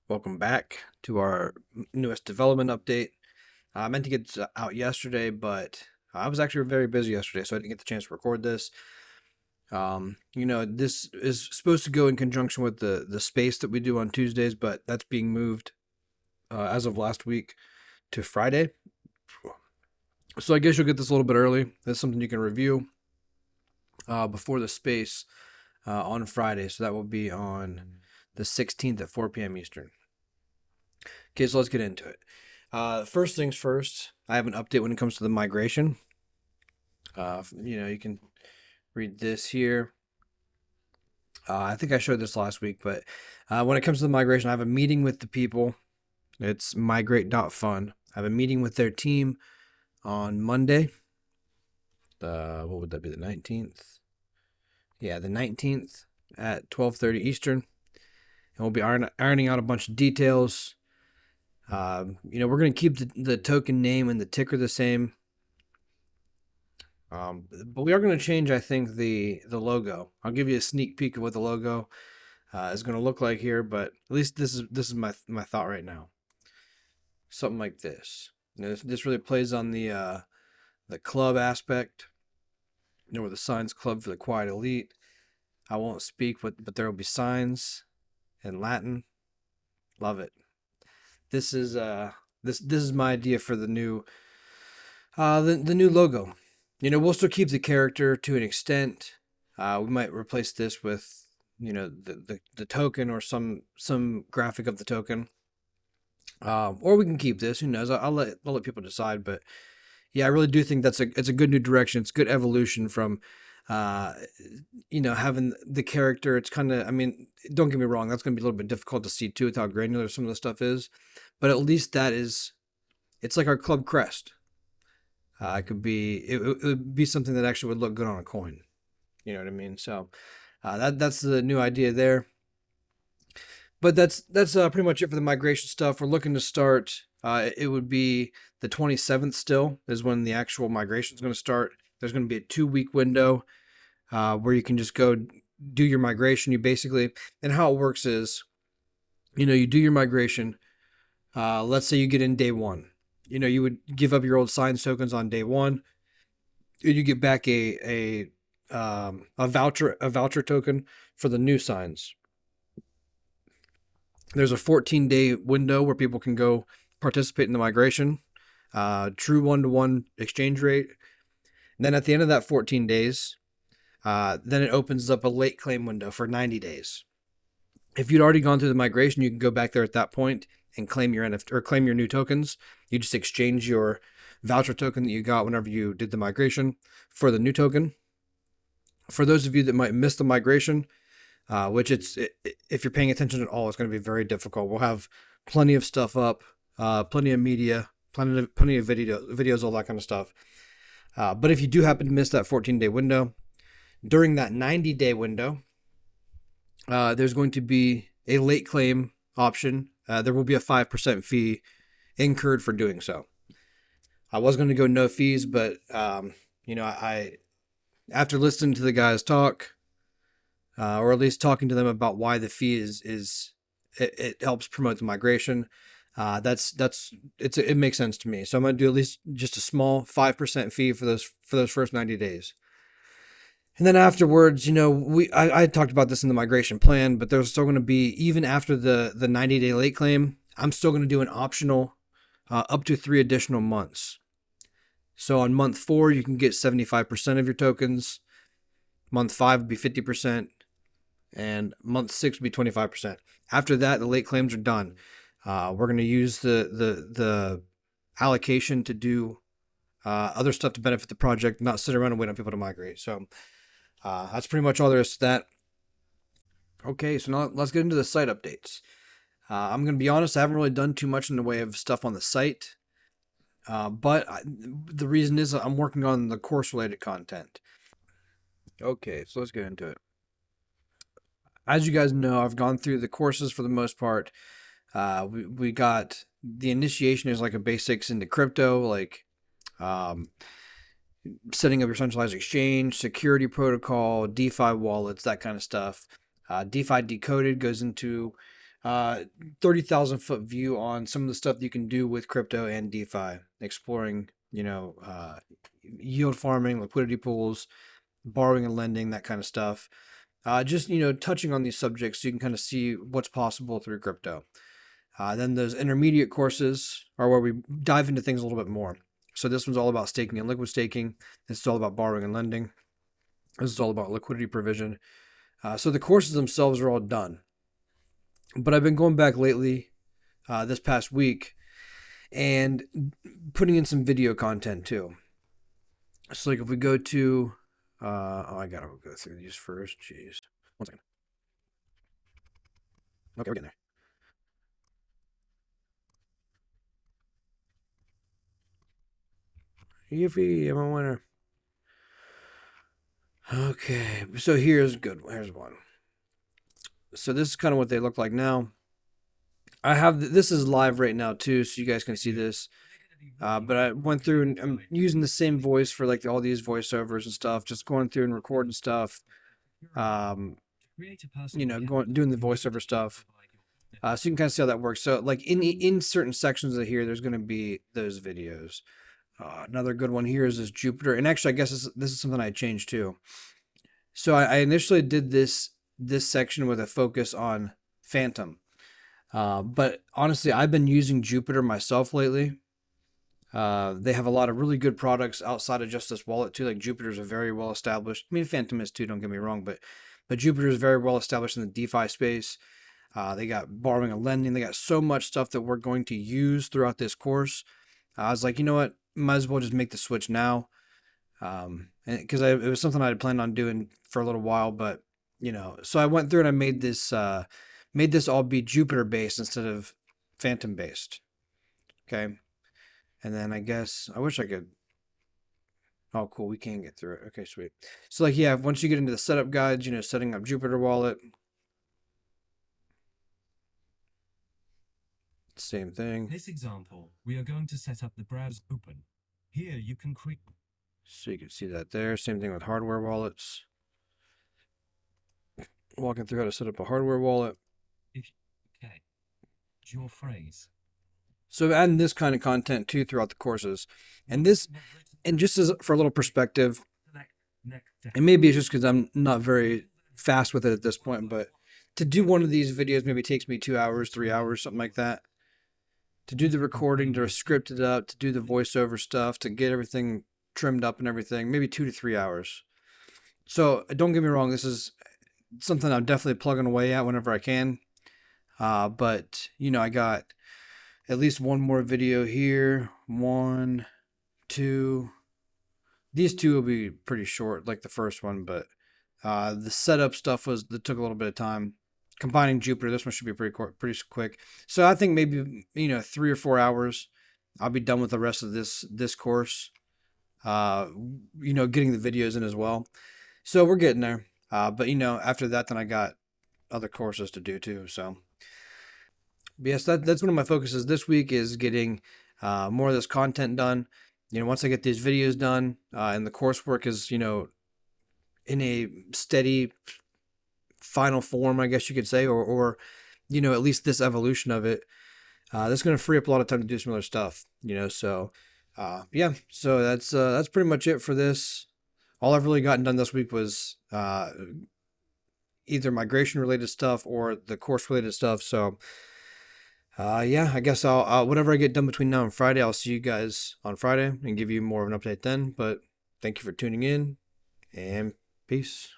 Welcome back to our newest development update. I meant to get this out yesterday, but I was actually very busy yesterday, so I didn't get the chance to record this. This is supposed to go in conjunction with the space that we do on Tuesdays, but that's being moved as of last week to Friday. So I guess you'll get this a little bit early. That's something you can review before the space on Friday. So that will be on the 16th at 4 p.m. Eastern. Okay, so let's get into it. First things first, I have an update when it comes to the migration. You can read this here. I think I showed this last week, but when it comes to the migration, I have a meeting with the people. It's migrate.fun. I have a meeting with their team on Monday. What would that be? The 19th? Yeah, the 19th at 12:30 Eastern. And we'll be ironing out a bunch of details. We're going to keep the token name and the ticker the same. But we are going to change, I think, the logo. I'll give you a sneak peek of what the logo is going to look like here, but at least this is my thought right now. Something like this. This really plays on the club aspect. Where the signs club for the quiet elite. I won't speak, but there will be signs in Latin. Love it. This is this is my idea for the new the new logo. We'll still keep the character to an extent. We might replace this with the token or some graphic of the token, or we can keep this. Who knows? I'll let people decide. But yeah, I really do think it's a good new direction. It's good evolution from having the character. It's kind of, I mean, don't get me wrong, that's going to be a little bit difficult to see too with how granular some of the stuff is, but at least it's like our club crest. It would be something that actually would look good on a coin. You know what I mean? So that's the new idea there. But that's pretty much it for the migration stuff. We're looking to start. It would be the 27th. Still is when the actual migration is going to start. There's going to be a 2-week window where you can just go do your migration. You basically, and how it works is, you do your migration. Let's say you get in day one. You would give up your old signs tokens on day one. You get back a voucher token for the new signs. There's a 14-day window where people can go participate in the migration. True 1-to-1 exchange rate. And then at the end of that 14 days, then it opens up a late claim window for 90 days. If you'd already gone through the migration, you can go back there at that point and claim your NFT or claim your new tokens. You just exchange your voucher token that you got whenever you did the migration for the new token. For those of you that might miss the migration, which if you're paying attention at all, it's going to be very difficult. We'll have plenty of stuff up, plenty of media, plenty of videos, all that kind of stuff. But if you do happen to miss that 14-day window, during that 90-day window, there's going to be a late claim option. There will be a 5% fee incurred for doing so. I was going to go no fees, but I after listening to the guys talk, or at least talking to them about why the fee it helps promote the migration. It makes sense to me. So I'm going to do at least just a small 5% fee for those first 90 days. And then afterwards, I talked about this in the migration plan, but there's still going to be, even after the 90-day late claim, I'm still going to do an optional up to 3 additional months. So on month 4, you can get 75% of your tokens. Month 5 would be 50%. And month 6 would be 25%. After that, the late claims are done. We're going to use the allocation to do other stuff to benefit the project, not sit around and wait on people to migrate. So that's pretty much all there is to that. Okay, so now let's get into the site updates. I'm going to be honest, I haven't really done too much in the way of stuff on the site. But the reason is I'm working on the course-related content. Okay, so let's get into it. As you guys know, I've gone through the courses for the most part. We got the initiation is like a basics into crypto, like setting up your centralized exchange, security protocol, DeFi wallets, that kind of stuff. DeFi Decoded goes into 30,000 foot view on some of the stuff that you can do with crypto and DeFi, exploring, yield farming, liquidity pools, borrowing and lending, that kind of stuff. Just, touching on these subjects so you can kind of see what's possible through crypto. Then those intermediate courses are where we dive into things a little bit more. So this one's all about staking and liquid staking. This is all about borrowing and lending. This is all about liquidity provision. So the courses themselves are all done. But I've been going back lately, this past week, and putting in some video content too. So like if we go to, I gotta go through these first. Jeez, 1 second. Okay, we're getting there. Yippee, I'm a winner. Okay, so here's good. Here's one. So this is kind of what they look like now. I have this is live right now too, so you guys can see this. But I went through and I'm using the same voice for like all these voiceovers and stuff, just going through and recording stuff. Um, doing the voiceover stuff. So you can kind of see how that works. So like in certain sections of here, there's going to be those videos. Another good one here is this Jupiter, and actually, I guess this is something I changed too. So I initially did this section with a focus on Phantom, but honestly, I've been using Jupiter myself lately. They have a lot of really good products outside of just this wallet too. Like Jupiter's a very well established. I mean, Phantom is too. Don't get me wrong, but Jupiter is very well established in the DeFi space. They got borrowing and lending. They got so much stuff that we're going to use throughout this course. I was like, you know what? Might as well just make the switch now. Because it was something I had planned on doing for a little while, but so I went through and I made this all be Jupiter based instead of Phantom based. Okay. And then I guess I wish I could. Oh, cool. We can get through it. Okay, sweet. So like, yeah, once you get into the setup guides, setting up Jupiter wallet, same thing. This example, we are going to set up the browser open. Here you can create. So you can see that there. Same thing with hardware wallets. Walking through how to set up a hardware wallet. Okay. Your phrase. So adding this kind of content too throughout the courses, and just as for a little perspective, and maybe it's just because I'm not very fast with it at this point, but to do one of these videos maybe takes me 2 hours, 3 hours, something like that. To do the recording, to script it up, to do the voiceover stuff, to get everything trimmed up and everything, maybe 2 to 3 hours. So don't get me wrong, this is something I'm definitely plugging away at whenever I can. But I got at least one more video here. 1, 2. These two will be pretty short, like the first one, but the setup stuff that took a little bit of time. Combining Jupiter, this one should be pretty quick. So I think maybe 3 or 4 hours, I'll be done with the rest of this course. Getting the videos in as well. So we're getting there. But after that, then I got other courses to do too. So but yes, that's one of my focuses this week is getting more of this content done. Once I get these videos done and the coursework is in a steady final form, I guess you could say, or at least this evolution of it, that's going to free up a lot of time to do some other stuff. So yeah, so that's pretty much it for this. All I've really gotten done this week was either migration related stuff or the course related stuff. So yeah, I guess I'll whatever I get done between now and Friday, I'll see you guys on Friday and give you more of an update then. But thank you for tuning in, and peace.